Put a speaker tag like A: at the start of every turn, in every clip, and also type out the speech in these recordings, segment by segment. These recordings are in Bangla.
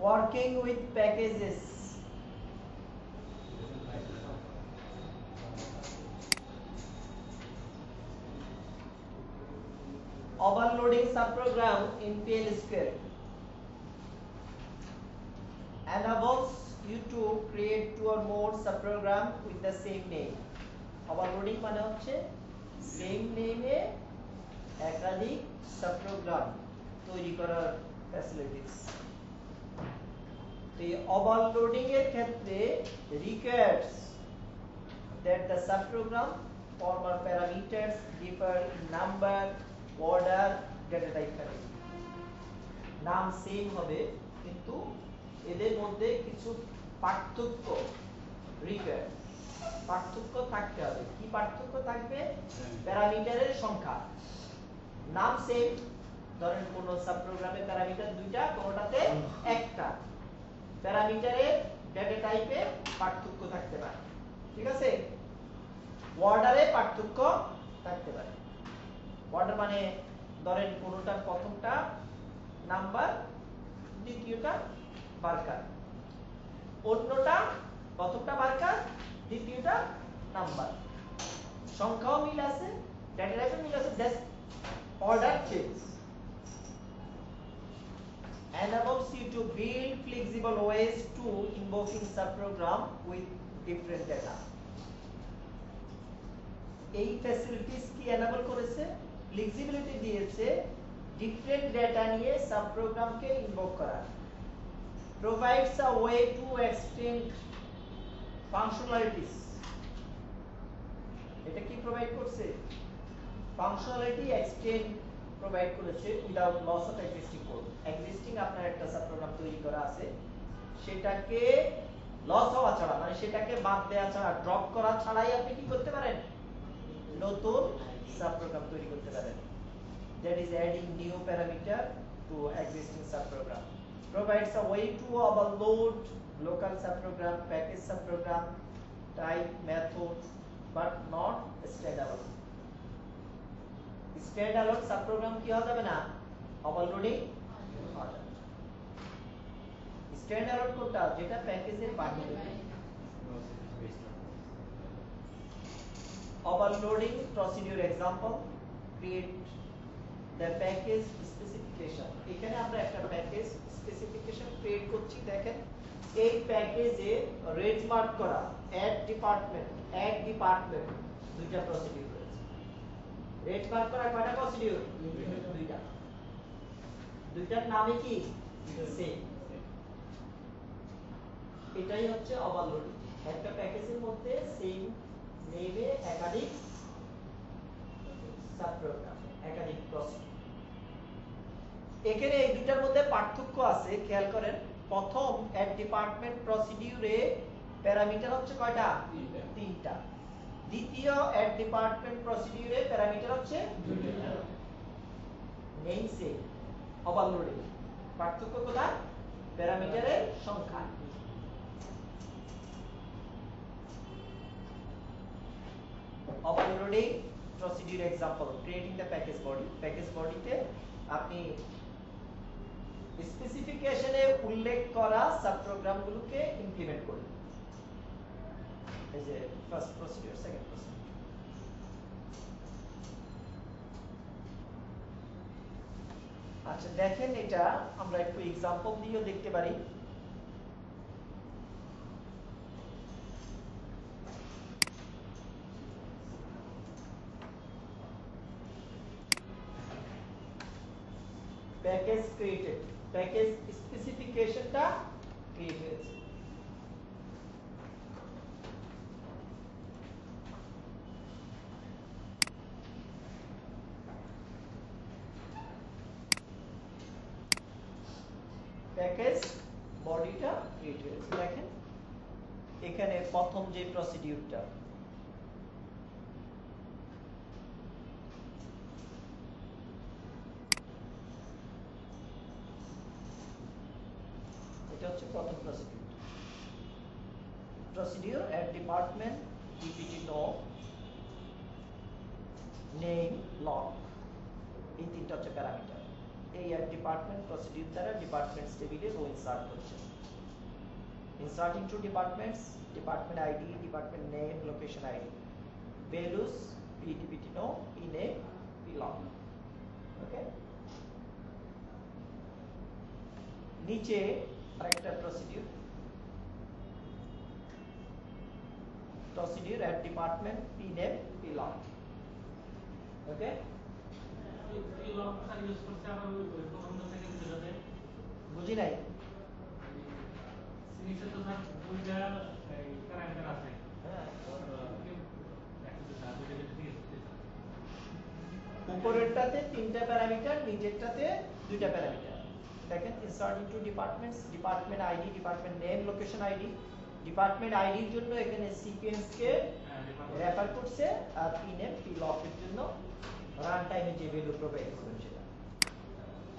A: working with packages, overloading subprogram in PL square enables you to create two or more subprogram with the same name. Overloading মানে হচ্ছে same name এ একাধিক subprogram তৈরি করার facilities. The overloading এর ক্ষেত্রে requires that the subprogram former parameters differ in number, order, data type category. নাম সেম হবে কিন্তু এদের মধ্যে কিছু পার্থক্য রিকোয়ার পার্থক্য থাকতে হবে। কি পার্থক্য থাকবে? প্যারামিটারের সংখ্যা। নাম সেম, ধরেন কোন সাবপ্রোগ্রামে প্যারামিটার দুইটা, কোনটাতে একটা। প্যারামিটারের ডেটা টাইপে পার্থক্য থাকতে পারে, ঠিক আছে? অর্ডারে পার্থক্য থাকতে পারে। অর্ডার মানে ধরেন কোনটা প্রথমটা নাম্বার, দ্বিতীয়টা মার্কার, অন্যটা প্রথমটা মার্কার, দ্বিতীয়টা নাম্বার। সংখ্যাও মিল আছে, ডেটা টাইপে মিল আছে, just order change. Enables you to build flexible ways to invoking subprogram with different data. এই ফ্যাসিলিটিস কি এনেবল করেছে? ফ্লেক্সিবিলিটি দিয়েছে ডিফারেন্ট ডেটা নিয়ে সাবপ্রোগ্রামকে ইনভোক করা। provides a way to extend functionalities. এটা কি প্রোভাইড করছে? ফাংশনালিটি এক্সটেন্ড প্রোভাইড করেছে without loss of existing code. Existing আপনার একটা সাবপ্রোগ্রাম তৈরি করা আছে, সেটাকে লস হওয়া ছাড়া, মানে সেটাকে বাদ দেওয়া ছাড়া, ড্রপ করা ছাড়াই আপনি কি করতে পারেন? নতুন সাবপ্রোগ্রাম তৈরি করতে পারেন। That is adding new parameter to existing subprogram. Provides a way to overload local subprogram, package subprogram, type, method, but not standalone. Standalone subprogram কি হওয়া যাবে না? Overloading হওয়া যাবে। Standalone কোনটা? যেটা প্যাকেজের বাইরে। Overloading procedure example, create the package specification. এখানে আমরা একটা প্যাকেজ স্পেসিফিকেশন ক্রিয়েট করছি। দেখেন এই প্যাকেজে রেড মার্ক করা অ্যাড ডিপার্টমেন্ট দুইটা প্রসিডিউর রয়েছে। রেড মার্ক করা কয়টা প্রসিডিউর? দুইটা। দুইটার নামে কি সেম। এটাই হচ্ছে ওভারলোডিং। একটা প্যাকেজের মধ্যে সেম নেমে একাধিক সাবপ্রোগ্রাম, একাধিক প্রসিডিউর। এখানে এই দুটার মধ্যে পার্থক্য আছে, খেয়াল করেন। প্রথম অ্যাড ডিপার্টমেন্ট প্রসিডিউরে প্যারামিটার হচ্ছে কয়টা? তিনটা। দ্বিতীয় অ্যাড ডিপার্টমেন্ট প্রসিডিউরে প্যারামিটার হচ্ছে দুইটা। Name same, overloading. পার্থক্য কোথায়? প্যারামিটারের সংখ্যা। Overloading procedure example, creating the package body. Package body তে আপনি স্পেসিফিকেশনে উল্লেখ করা সাবপ্রোগ্রাম গুলোকে ইমপ্লিমেন্ট করুন। এই যে ফার্স্ট প্রসিডিউর, সেকেন্ড প্রসিডিউর। আচ্ছা দেখেন, এটা আমরা একটু एग्जांपल দিয়েও দেখতে পারি। প্যাকেজ ক্রিয়েটেড, প্যাকেজ স্পেসিফিকেশনটা ক্রিয়েট হয়েছে। প্যাকেজ বডিটা ক্রিয়েট হয়েছে। দেখেন এখানে প্রথম যে প্রসিডিউরটা, এটা হচ্ছে প্রথম procedure. Procedure add department DPT no name loc, এই তিনটা হচ্ছে প্যারামিটার। এই অ্যাড ডিপার্টমেন্ট প্রসিডিউর দ্বারা ডিপার্টমেন্টস টেবিলে রো ইনসার্ট করছে। Inserting to departments, department ID, department name, location ID, values PDPT নো, P name, P long। Okay, নিচে আরেকটা procedure add department, P name, P long। ওকে,
B: P long স্যার ইউজ করতে আবার ওই প্রথম থেকে যেটাতে
A: বুঝি নাই।
B: সিনিসে তো স্যার দুইটা এই প্যারামিটার আছে।
A: হ্যাঁ,
B: একটা স্যার দুইটা দিয়ে
A: উপরেরটাতে তিনটা প্যারামিটার, নিচেরটাতে দুইটা প্যারামিটার। দেখেন insert into departments, department ID, department name, location ID. Department আইডির জন্য এখানে সিকোয়েন্স কে রেফার করছে, আর পি নেম, পি লক এর জন্য রান টাইমে যে ভ্যালু প্রোভাইড করবেন সেটা।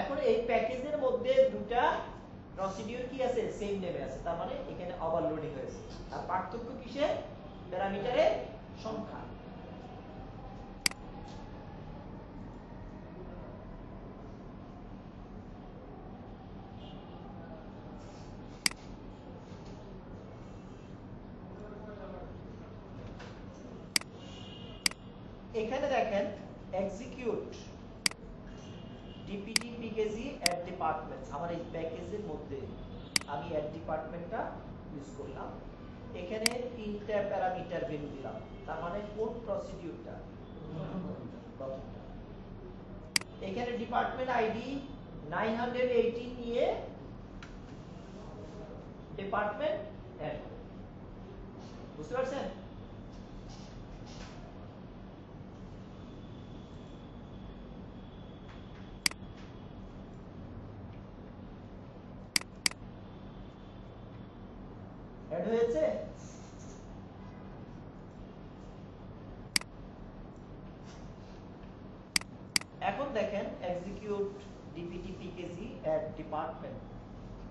A: এখন এই প্যাকেজের মধ্যে দুটা প্রসিডিউর কি আছে, সেম নেমে আছে, তার মানে এখানে ওভারলোডিং হয়েছে। আর পার্থক্য কিসে, প্যারামিটারের সংখ্যা। এখানে দেখেন execute DPT PKG at departments, আমার এই প্যাকেজের মধ্যে আমি অ্যাট ডিপার্টমেন্টটা ইউজ করলাম। এখানে তিনটা প্যারামিটার ভ্যালু দিলাম, তার মানে কোন প্রসিডিউরটা, প্রথমটা। এখানে ডিপার্টমেন্ট আইডি 918 নিয়ে ডিপার্টমেন্ট অ্যাড, বুঝতে পারছেন? অ্যাড হয়েছে। এখন দেখেন execute DPT PKG add department,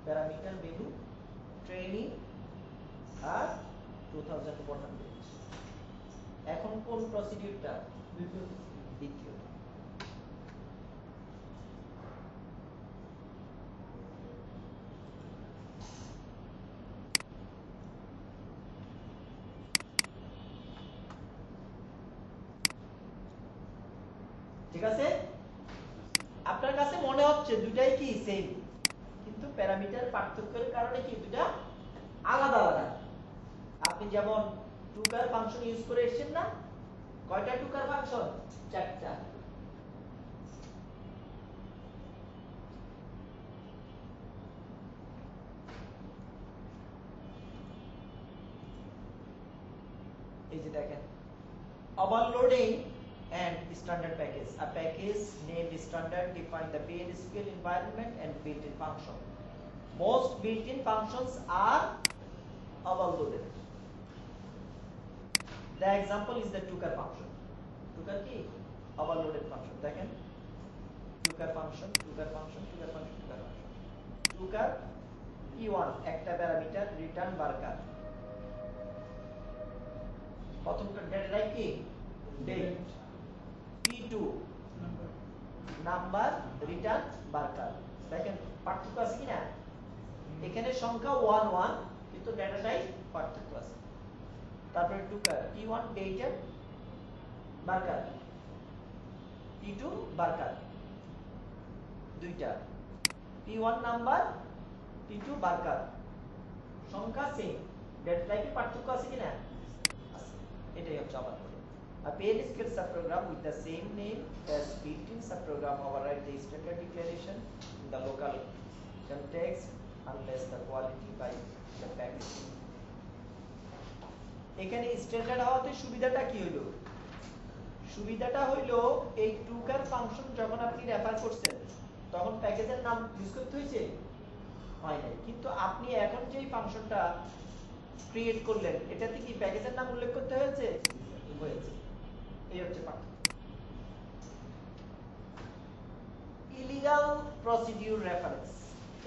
A: parameter value training আর 2100। এখন কোন প্রসিডিউরটা, দ্বিতীয়। ঠিক আছে, আপনার কাছে মনে হচ্ছে দুটাই কি সেম, কিন্তু প্যারামিটার পার্থক্যের কারণে কি দুটা আলাদা আলাদা। আপনি যেমন টুকার ফাংশন ইউজ করে এসেছেন না, কয়টা টুকার ফাংশন, চারটা। এই যে দেখেন overloading and standard package. A package named standard define the PL/SQL environment and built-in function. Most built-in functions are overloaded. The example is the tucker function. Tucker কি, overloaded function। দেখেন tucker function, tucker function, tucker function, tucker function। tucker p1 একটা প্যারামিটার রিটার্ন বার্কার, প্রথমটা ডেটা টাইপ কি, date. p2 number return barker. দেখেন পার্থক্য আছে কিনা, এখানে সংখ্যা 1 1 কিন্তু ডেটা টাইপ পার্থক্য আছে। তারপরে টুকার p1 data Barker, p2 Barker, দুইটা। p1 নাম্বার, p2 বার্কার, সংখ্যা সেম, ডেটা টাইপে পার্থক্য আছে কিনা, আছে। এটাই হচ্ছে আমার করে। A PL/SQL subprogram with the same name as built-in subprogram override the standard declaration in the local context unless the quality by the package। এখানে স্ট্যান্ডার্ড হওয়াতে সুবিধাটা কি হইল, সুবিধাটা হইল এই টুকার ফাংশন যখন আপনি রেফার করছেন তখন প্যাকেজের নাম ইউজ করতে হয়েছে, হয় নাই। কিন্তু আপনি এখন যে ফাংশনটা ক্রিয়েট করলেন এটাতে কি প্যাকেজের নাম উল্লেখ করতে হয়েছে, হয়েছে। এই হচ্ছে পার্থক্য। ইলিগাল প্রসিডিউর রেফারেন্স,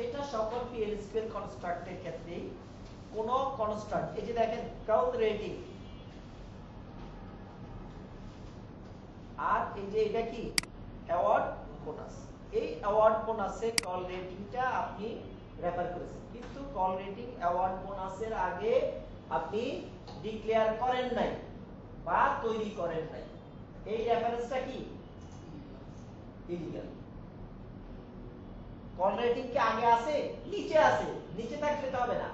A: এটা সকল PL/SQL কনস্ট্রাক্টের ক্ষেত্রেই কোন কনস্ট্রাক্ট, এই যে দেখেন কাউন্ট রেটিং, আর এই যে এটা কি অ্যাওয়ার্ড বোনাস, এই অ্যাওয়ার্ড বোনাসে কল রেটিংটা আপনি রেফার করেছেন, কিন্তু কল রেটিং অ্যাওয়ার্ড বোনাসের আগে আপনি ডিক্লেয়ার করেন নাই বা তৈরি করেন নাই, এই রেফারেন্সটা কি ইলিগাল। কল রেটিং কি আগে আছে? নিচে আছে, নিচে থাকলে তো হবে না,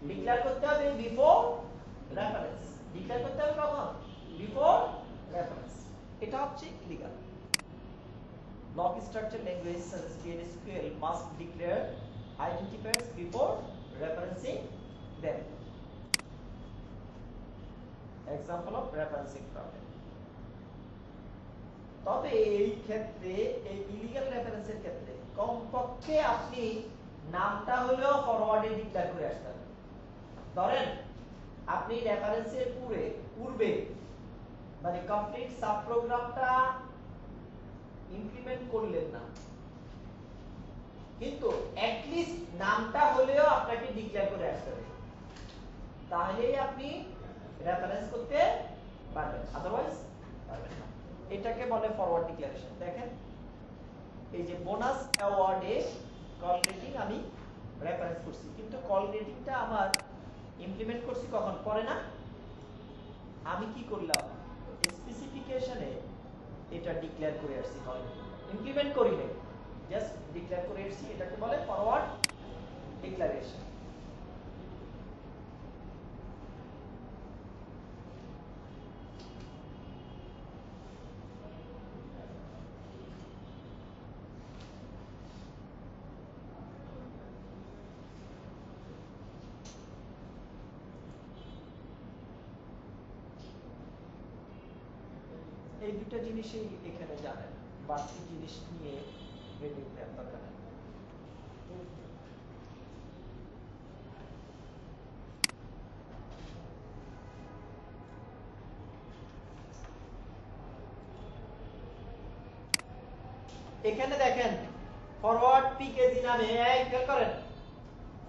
A: ডিক্লেয়ার করতে হবে বিফোর রেফারেন্স। ডিক্লেয়ার করতে হবে কখন? Before reference. এটা হচ্ছে illegal. Block structure language such as PLSQL must declare identifiers before referencing them. Example of referencing problem. তবে এই ক্ষেত্রে এই ইলিগাল রেফারেন্সের ক্ষেত্রে কমপক্ষে আপনি নামটা হলেও ফরওয়ার্ডে ডিক্লেয়ার করে আসতে হবে। ধরেন আপনি রেফারেন্সের পূর্বে মানে কমপ্লিট সাব প্রোগ্রামটা ইমপ্লিমেন্ট করলেন না, কিন্তু এট লিস্ট নামটা হলেও আপনাকে ডিক্লেয়ার করে আসতে হবে, তাহলেই আপনি রেফারেন্স করতে পারবেন, আদারওয়াইজ পারবেন না। এটাকে বলে ফরওয়ার্ড ডিক্লারেশন। দেখেন এই যে বোনাস অ্যাওয়ার্ডে কল রেটিং আমি রেফারেন্স করছি, কিন্তু কল রেটিংটা আমার ইমপ্লিমেন্ট করছি কখন? পরে না। আমি কি করলাম? স্পেসিফিকেশনে এটা ডিক্লেয়ার করে আসছি, কল ইমপ্লিমেন্ট করি নাই, জাস্ট ডিক্লেয়ার করে আসছি, এটাকে বলে ফরওয়ার্ড ডিক্লারেশন। এই দুটো জিনিসই এখানে জানেন, বাড়তি জিনিস নিয়ে ট্রেনিং দেওয়ার দরকার নেই। এখানে দেখেন ফরওয়ার্ড পিকেজি নামে, এই খেয়াল করেন,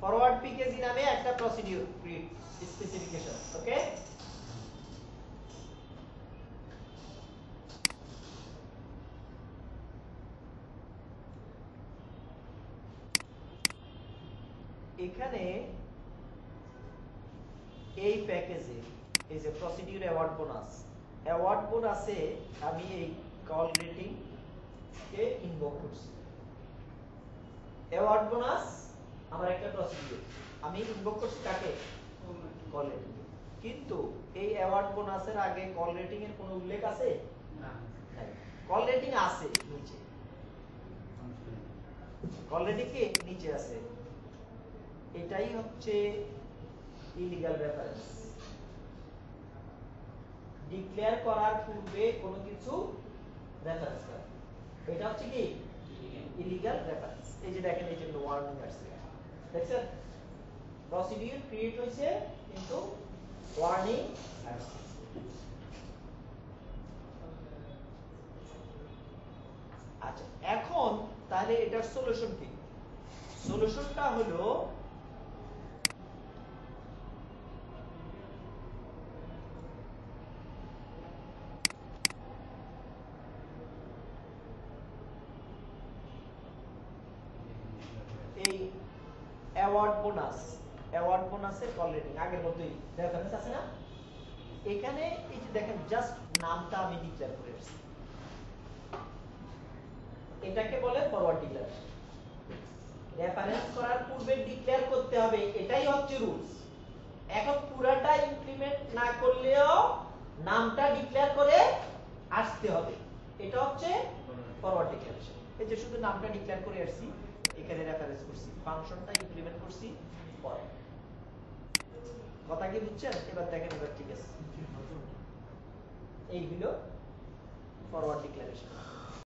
A: ফরওয়ার্ড পিকেজি নামে একটা প্রসিডিউর ক্রিয়েট স্পেসিফিকেশন, ওকে? এখানে এই প্যাকেজে এই যে প্রসিডিউর অ্যাওয়ার্ড বোনাসে আমি এই কল রেটিং কে ইনভোক করছি। অ্যাওয়ার্ড বোনাস আমার একটা প্রসিডিউর, আমি ইনভোক করছি কাকে? Call rating. কিন্তু এই অ্যাওয়ার্ড বোনাসের আগে কল রেটিং এর কোনো উল্লেখ আছে? না। কল রেটিং আছে নিচে, কল রেটিং কি নিচে আছে, এটাই হচ্ছে ইলিগাল রেফারেন্স। ডিক্লেয়ার করার পূর্বে কোনো কিছু রেফারেন্স করা, এটা হচ্ছে কি ইলিগাল রেফারেন্স। এই যে দেখেন এই যে ওয়ার্নিং আসছে, দেখছেন প্রসিডিউর ক্রিয়েট হয়েছে কিন্তু ওয়ার্নিং আসছে। আচ্ছা, এখন তাহলে এটার সলিউশন কি? সলিউশনটা হলো এই অ্যাওয়ার্ড বোনাসের কল রেটিং আগের মতোই রেফারেন্স আছে না, এখানে এই যে দেখেন জাস্ট নামটা আমি ডিক্লেয়ার করে আসছি, এটাকে বলে ফরওয়ার্ড ডিক্লারেশন। রেফারেন্স করার পূর্বে ডিক্লেয়ার করতে হবে, এটাই হচ্ছে রুলস। এখন পুরাটা ইমপ্লিমেন্ট না করলেও নামটা ডিক্লেয়ার করে আসতে হবে, এটা হচ্ছে ফরওয়ার্ড ডিক্লারেশন। এই যে শুধু নামটা ডিক্লেয়ার করে আসছি, এখানে রেফারেন্স করছি, ফাংশনটা ইমপ্লিমেন্ট করছি পরে। কথা কি বুঝছেন? এবার দেখেন এবার ঠিক আছে, এই হলো ফরওয়ার্ড ডিক্লারেশন।